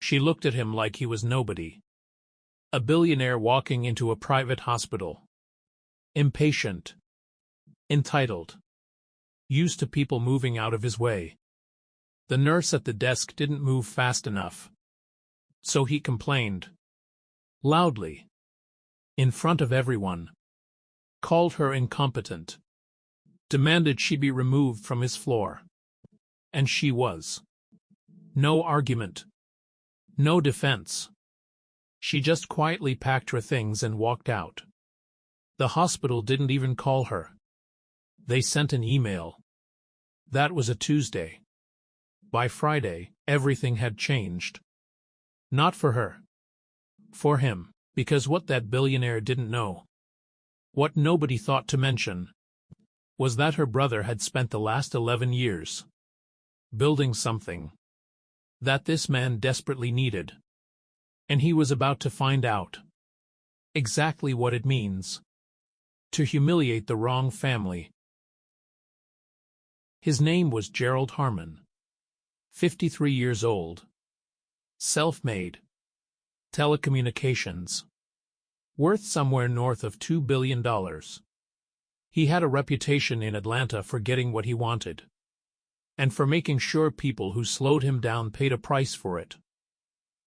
She looked at him like he was nobody. A billionaire walking into a private hospital. Impatient. Entitled. Used to people moving out of his way. The nurse at the desk didn't move fast enough. So he complained. Loudly. In front of everyone. Called her incompetent. Demanded she be removed from his floor. And she was. No argument. No defense. She just quietly packed her things and walked out. The hospital didn't even call her. They sent an email. That was a Tuesday. By Friday, everything had changed. Not for her. For him, because what that billionaire didn't know, what nobody thought to mention, was that her brother had spent the last 11 years building something that this man desperately needed. And he was about to find out exactly what it means to humiliate the wrong family. His name was Gerald Harmon, 53 years old, self-made, telecommunications, worth somewhere north of $2 billion. He had a reputation in Atlanta for getting what he wanted, and for making sure people who slowed him down paid a price for it.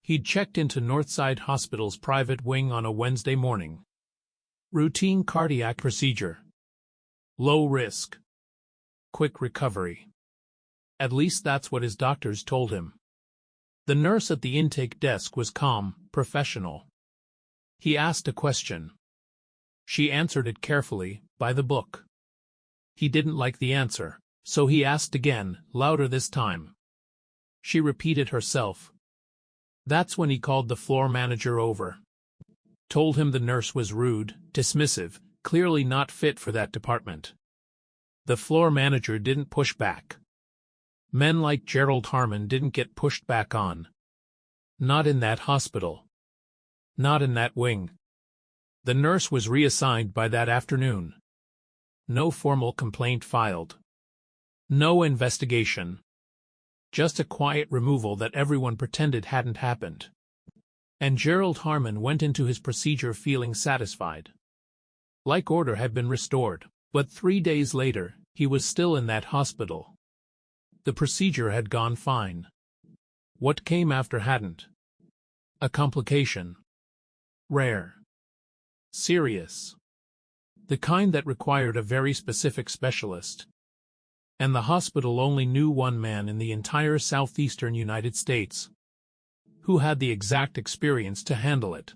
He'd checked into Northside Hospital's private wing on a Wednesday morning. Routine cardiac procedure. Low risk. Quick recovery. At least that's what his doctors told him. The nurse at the intake desk was calm, professional. He asked a question. She answered it carefully, by the book. He didn't like the answer, so he asked again, louder this time. She repeated herself. That's when he called the floor manager over. Told him the nurse was rude, dismissive, clearly not fit for that department. The floor manager didn't push back. Men like Gerald Harmon didn't get pushed back on. Not in that hospital. Not in that wing. The nurse was reassigned by that afternoon. No formal complaint filed. No investigation. Just a quiet removal that everyone pretended hadn't happened. And Gerald Harmon went into his procedure feeling satisfied. Like order had been restored, but 3 days later, he was still in that hospital. The procedure had gone fine. What came after hadn't. A complication. Rare. Serious. The kind that required a very specific specialist. And the hospital only knew one man in the entire southeastern United States who had the exact experience to handle it.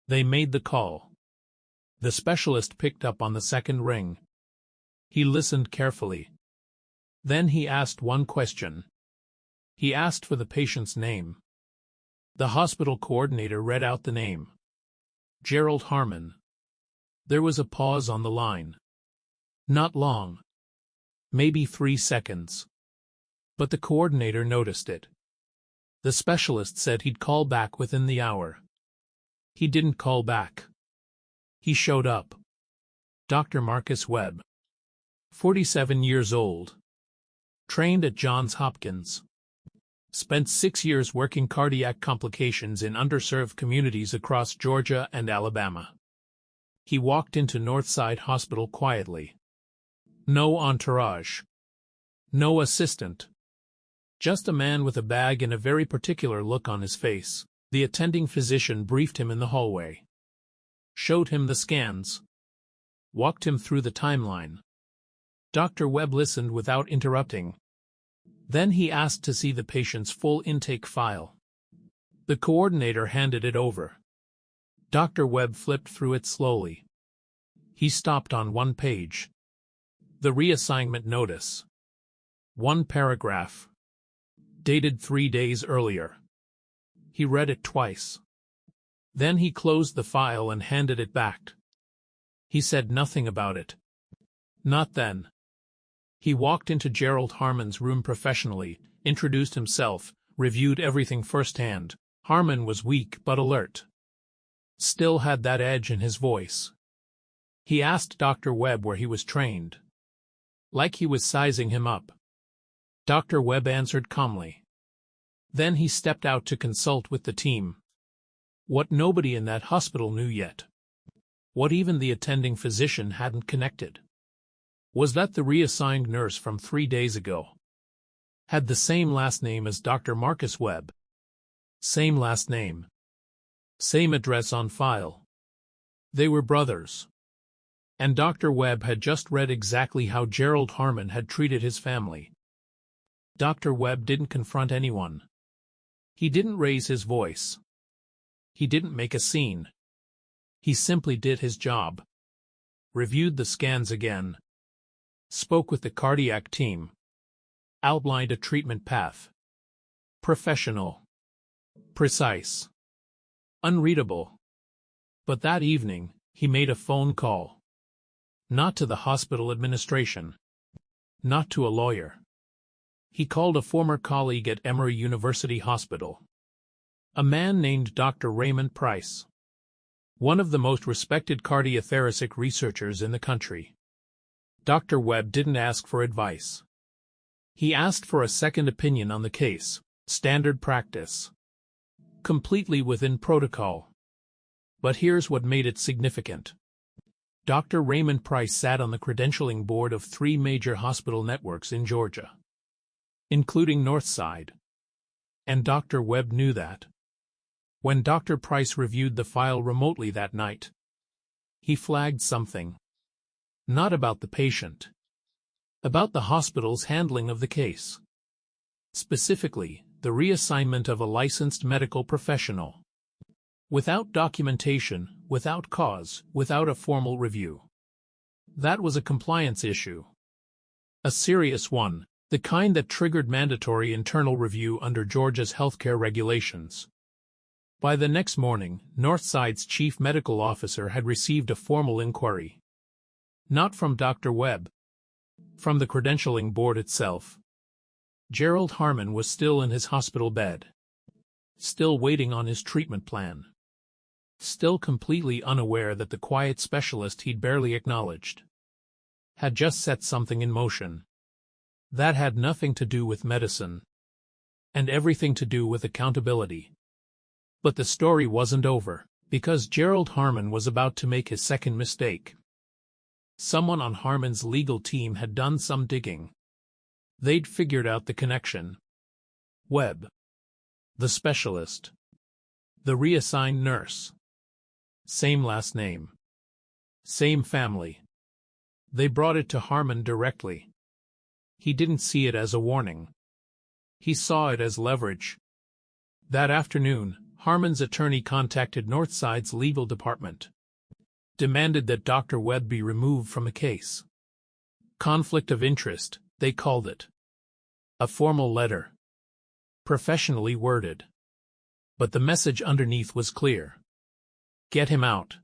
They made the call. The specialist picked up on the second ring. He listened carefully. Then he asked one question. He asked for the patient's name. The hospital coordinator read out the name. Gerald Harmon. There was a pause on the line. Not long. Maybe 3 seconds. But the coordinator noticed it. The specialist said he'd call back within the hour. He didn't call back. He showed up. Dr. Marcus Webb. 47 years old. Trained at Johns Hopkins. Spent 6 years working cardiac complications in underserved communities across Georgia and Alabama. He walked into Northside Hospital quietly. No entourage. No assistant. Just a man with a bag and a very particular look on his face. The attending physician briefed him in the hallway. Showed him the scans. Walked him through the timeline. Dr. Webb listened without interrupting. Then he asked to see the patient's full intake file. The coordinator handed it over. Dr. Webb flipped through it slowly. He stopped on one page. The reassignment notice. One paragraph. Dated 3 days earlier. He read it twice. Then he closed the file and handed it back. He said nothing about it. Not then. He walked into Gerald Harmon's room professionally, introduced himself, reviewed everything firsthand. Harmon was weak but alert. Still had that edge in his voice. He asked Dr. Webb where he was trained. Like he was sizing him up. Dr. Webb answered calmly. Then he stepped out to consult with the team. What nobody in that hospital knew yet, what even the attending physician hadn't connected, was that the reassigned nurse from 3 days ago had the same last name as Dr. Marcus Webb. Same last name. Same address on file. They were brothers. And Dr. Webb had just read exactly how Gerald Harmon had treated his family. Dr. Webb didn't confront anyone. He didn't raise his voice. He didn't make a scene. He simply did his job. Reviewed the scans again. Spoke with the cardiac team. Outlined a treatment path. Professional. Precise. Unreadable. But that evening, he made a phone call. Not to the hospital administration. Not to a lawyer. He called a former colleague at Emory University Hospital. A man named Dr. Raymond Price. One of the most respected cardiothoracic researchers in the country. Dr. Webb didn't ask for advice. He asked for a second opinion on the case, standard practice. Completely within protocol. But here's what made it significant. Dr. Raymond Price sat on the credentialing board of 3 major hospital networks in Georgia, including Northside. And Dr. Webb knew that. When Dr. Price reviewed the file remotely that night, he flagged something. Not about the patient. About the hospital's handling of the case. Specifically, the reassignment of a licensed medical professional. Without documentation, without cause, without a formal review. That was a compliance issue. A serious one, the kind that triggered mandatory internal review under Georgia's healthcare regulations. By the next morning, Northside's chief medical officer had received a formal inquiry. Not from Dr. Webb. From the credentialing board itself. Gerald Harmon was still in his hospital bed. Still waiting on his treatment plan. Still completely unaware that the quiet specialist he'd barely acknowledged had just set something in motion. That had nothing to do with medicine. And everything to do with accountability. But the story wasn't over, because Gerald Harmon was about to make his second mistake. Someone on Harmon's legal team had done some digging. They'd figured out the connection. Webb. The specialist. The reassigned nurse. Same last name. Same family. They brought it to Harmon directly. He didn't see it as a warning. He saw it as leverage. That afternoon, Harmon's attorney contacted Northside's legal department. Demanded that Dr. Webb be removed from the case. Conflict of interest, they called it. A formal letter. Professionally worded. But the message underneath was clear. Get him out.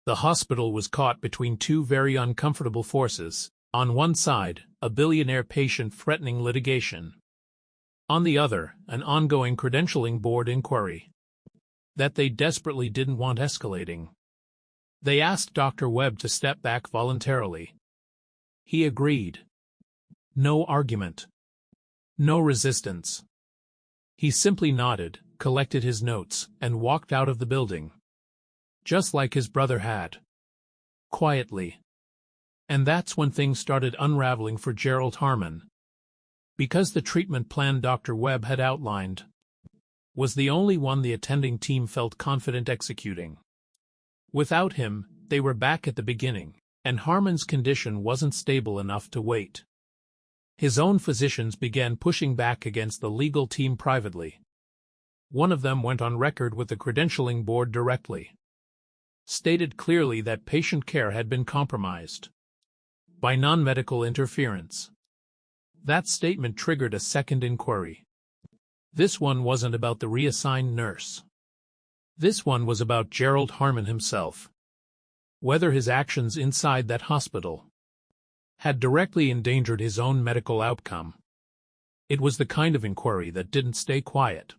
The hospital was caught between 2 very uncomfortable forces. On one side, a billionaire patient threatening litigation. On the other, an ongoing credentialing board inquiry. That they desperately didn't want escalating. They asked Dr. Webb to step back voluntarily. He agreed. No argument. No resistance. He simply nodded, collected his notes, and walked out of the building. Just like his brother had. Quietly. And that's when things started unraveling for Gerald Harmon. Because the treatment plan Dr. Webb had outlined was the only one the attending team felt confident executing. Without him, they were back at the beginning, and Harmon's condition wasn't stable enough to wait. His own physicians began pushing back against the legal team privately. One of them went on record with the credentialing board directly. Stated clearly that patient care had been compromised by non-medical interference. That statement triggered a second inquiry. This one wasn't about the reassigned nurse. This one was about Gerald Harmon himself. Whether his actions inside that hospital had directly endangered his own medical outcome. It was the kind of inquiry that didn't stay quiet.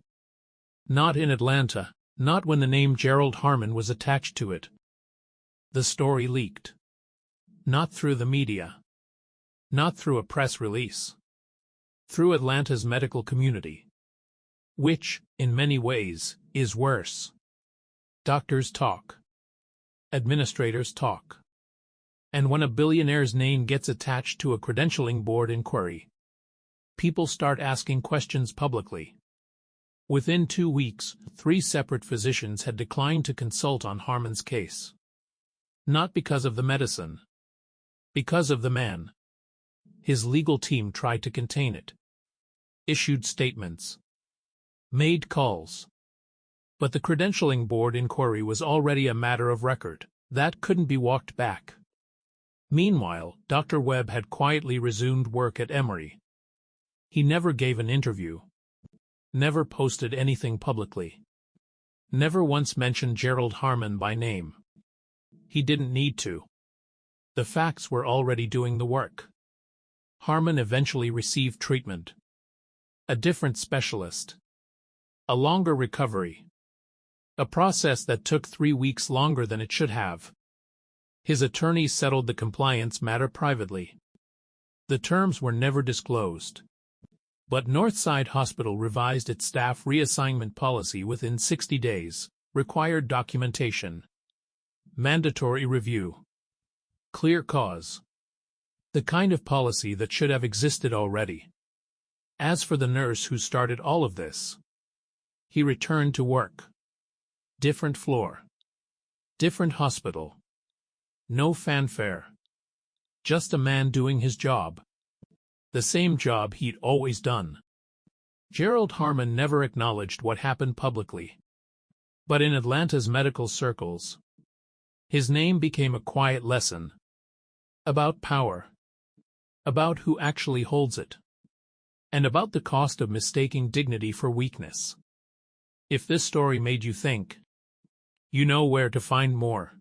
Not in Atlanta, not when the name Gerald Harmon was attached to it. The story leaked. Not through the media. Not through a press release. Through Atlanta's medical community. which, in many ways, is worse. Doctors talk. Administrators talk. And when a billionaire's name gets attached to a credentialing board inquiry, people start asking questions publicly. Within 2 weeks, 3 separate physicians had declined to consult on Harmon's case. Not because of the medicine. Because of the man. His legal team tried to contain it. Issued statements. Made calls. But the credentialing board inquiry was already a matter of record. That couldn't be walked back. Meanwhile, Dr. Webb had quietly resumed work at Emory. He never gave an interview. Never posted anything publicly. Never once mentioned Gerald Harmon by name. He didn't need to. The facts were already doing the work. Harmon eventually received treatment. A different specialist. A longer recovery. A process that took 3 weeks longer than it should have. His attorneys settled the compliance matter privately. The terms were never disclosed. But Northside Hospital revised its staff reassignment policy within 60 days, required documentation. Mandatory review. Clear cause. The kind of policy that should have existed already. As for the nurse who started all of this, he returned to work. Different floor. Different hospital. No fanfare. Just a man doing his job. The same job he'd always done. Gerald Harmon never acknowledged what happened publicly. But in Atlanta's medical circles, his name became a quiet lesson. About power. About who actually holds it. And about the cost of mistaking dignity for weakness. If this story made you think, you know where to find more.